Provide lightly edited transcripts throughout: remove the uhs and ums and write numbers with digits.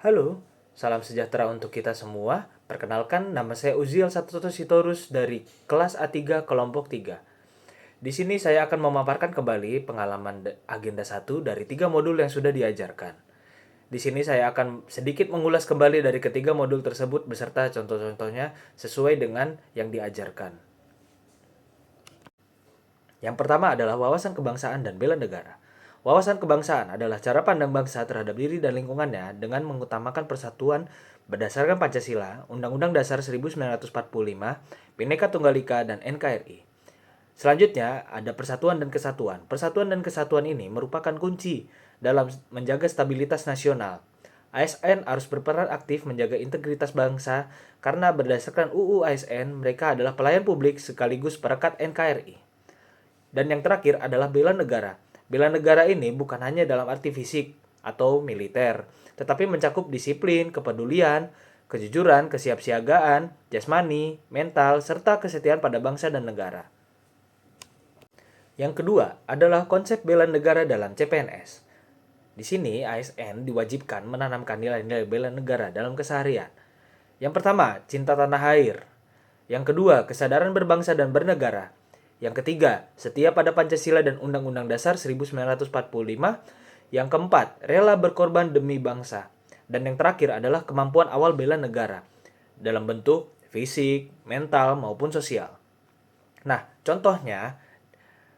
Halo, salam sejahtera untuk kita semua. Perkenalkan, nama saya Uziel Satoto Sitorus dari kelas A3 kelompok 3. Di sini saya akan memaparkan kembali pengalaman agenda 1 dari 3 modul yang sudah diajarkan. Di sini saya akan sedikit mengulas kembali dari ketiga modul tersebut beserta contoh-contohnya sesuai dengan yang diajarkan. Yang pertama adalah wawasan kebangsaan dan bela negara. Wawasan kebangsaan adalah cara pandang bangsa terhadap diri dan lingkungannya dengan mengutamakan persatuan berdasarkan Pancasila, Undang-Undang Dasar 1945, Bhinneka Tunggal Ika, dan NKRI. Selanjutnya, ada persatuan dan kesatuan. Persatuan dan kesatuan ini merupakan kunci dalam menjaga stabilitas nasional. ASN harus berperan aktif menjaga integritas bangsa karena berdasarkan UU ASN, mereka adalah pelayan publik sekaligus perekat NKRI. Dan yang terakhir adalah bela negara. Bela negara ini bukan hanya dalam arti fisik atau militer, tetapi mencakup disiplin, kepedulian, kejujuran, kesiapsiagaan, jasmani, mental, serta kesetiaan pada bangsa dan negara. Yang kedua adalah konsep bela negara dalam CPNS. Di sini ASN diwajibkan menanamkan nilai-nilai bela negara dalam keseharian. Yang pertama, cinta tanah air. Yang kedua, kesadaran berbangsa dan bernegara. Yang ketiga, setia pada Pancasila dan Undang-Undang Dasar 1945. Yang keempat, rela berkorban demi bangsa. Dan yang terakhir adalah kemampuan awal bela negara dalam bentuk fisik, mental, maupun sosial. Nah, contohnya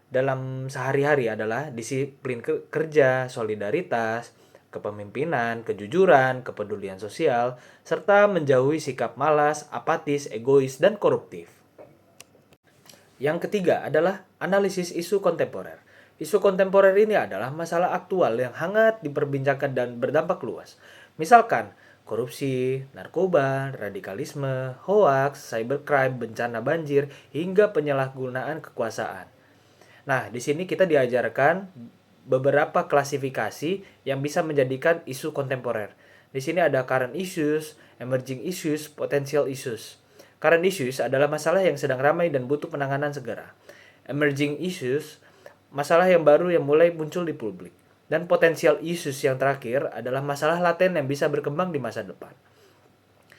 dalam sehari-hari adalah disiplin kerja, solidaritas, kepemimpinan, kejujuran, kepedulian sosial, serta menjauhi sikap malas, apatis, egois, dan koruptif. Yang ketiga adalah analisis isu kontemporer. Isu kontemporer ini adalah masalah aktual yang hangat diperbincangkan dan berdampak luas. Misalkan, korupsi, narkoba, radikalisme, hoaks, cybercrime, bencana banjir, hingga penyalahgunaan kekuasaan. Nah, di sini kita diajarkan beberapa klasifikasi yang bisa menjadikan isu kontemporer. Di sini ada current issues, emerging issues, potential issues. Current issues adalah masalah yang sedang ramai dan butuh penanganan segera. Emerging issues, masalah yang baru yang mulai muncul di publik. Dan potential issues yang terakhir adalah masalah laten yang bisa berkembang di masa depan.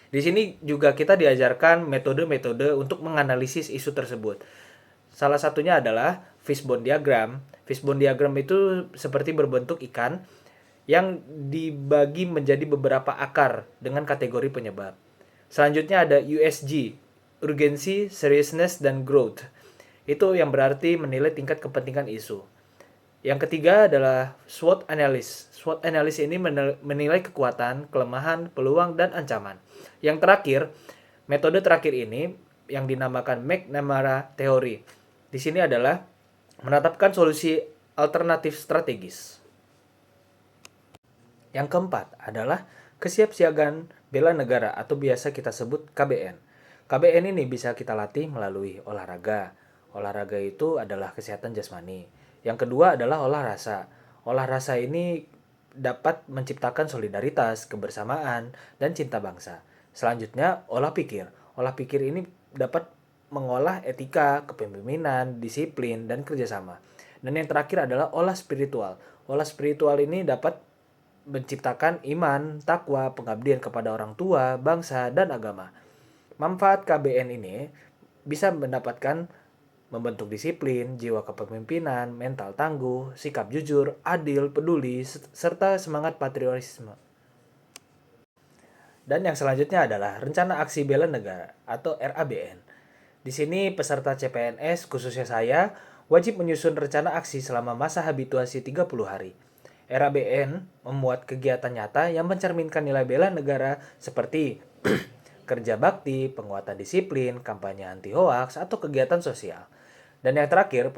Di sini juga kita diajarkan metode-metode untuk menganalisis isu tersebut. Salah satunya adalah fishbone diagram. Fishbone diagram itu seperti berbentuk ikan yang dibagi menjadi beberapa akar dengan kategori penyebab. Selanjutnya ada USG, urgency, seriousness, dan growth. Itu yang berarti menilai tingkat kepentingan isu. Yang ketiga adalah SWOT analysis. SWOT analysis ini menilai kekuatan, kelemahan, peluang, dan ancaman. Yang terakhir, metode terakhir ini yang dinamakan McNamara Theory. Di sini adalah menetapkan solusi alternatif strategis. Yang keempat adalah kesiapsiagaan bela negara atau biasa kita sebut KBN. KBN ini bisa kita latih melalui olahraga. Olahraga itu adalah kesehatan jasmani. Yang kedua adalah olah rasa. Olah rasa ini dapat menciptakan solidaritas, kebersamaan, dan cinta bangsa. Selanjutnya, olah pikir. Olah pikir ini dapat mengolah etika, kepemimpinan, disiplin, dan kerjasama. Dan yang terakhir adalah olah spiritual. Olah spiritual ini dapat menciptakan iman, takwa, pengabdian kepada orang tua, bangsa, dan agama. Manfaat KBN ini bisa mendapatkan membentuk disiplin, jiwa kepemimpinan, mental tangguh, sikap jujur, adil, peduli, serta semangat patriotisme. Dan yang selanjutnya adalah Rencana Aksi Bela Negara atau RABN. Di sini peserta CPNS, khususnya saya, wajib menyusun rencana aksi selama masa habituasi 30 hari. RABN memuat kegiatan nyata yang mencerminkan nilai bela negara seperti kerja bakti, penguatan disiplin, kampanye anti hoaks, atau kegiatan sosial. Dan yang terakhir,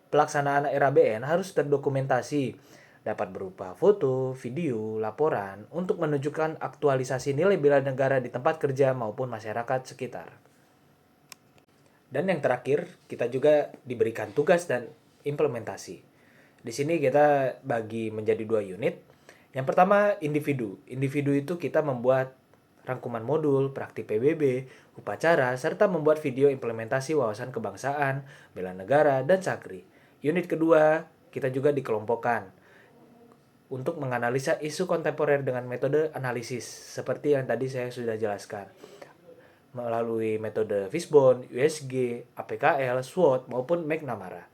pelaksanaan RABN harus terdokumentasi, dapat berupa foto, video, laporan, untuk menunjukkan aktualisasi nilai bela negara di tempat kerja maupun masyarakat sekitar. Dan yang terakhir, kita juga diberikan tugas dan implementasi. Di sini kita bagi menjadi 2 unit. Yang pertama, individu. Individu itu kita membuat rangkuman modul, praktik PBB, upacara, serta membuat video implementasi wawasan kebangsaan, bela negara, dan sakri. Unit kedua, kita juga dikelompokkan. untuk menganalisa isu kontemporer dengan metode analisis seperti yang tadi saya sudah jelaskan melalui metode Fishbone, USG, APKL, SWOT maupun McNamara.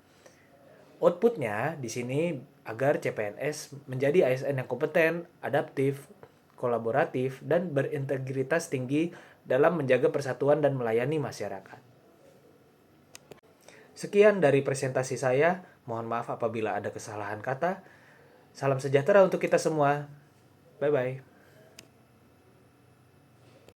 Outputnya di sini agar CPNS menjadi ASN yang kompeten, adaptif, kolaboratif, dan berintegritas tinggi dalam menjaga persatuan dan melayani masyarakat. Sekian dari presentasi saya. Mohon maaf apabila ada kesalahan kata. Salam sejahtera untuk kita semua. Bye-bye.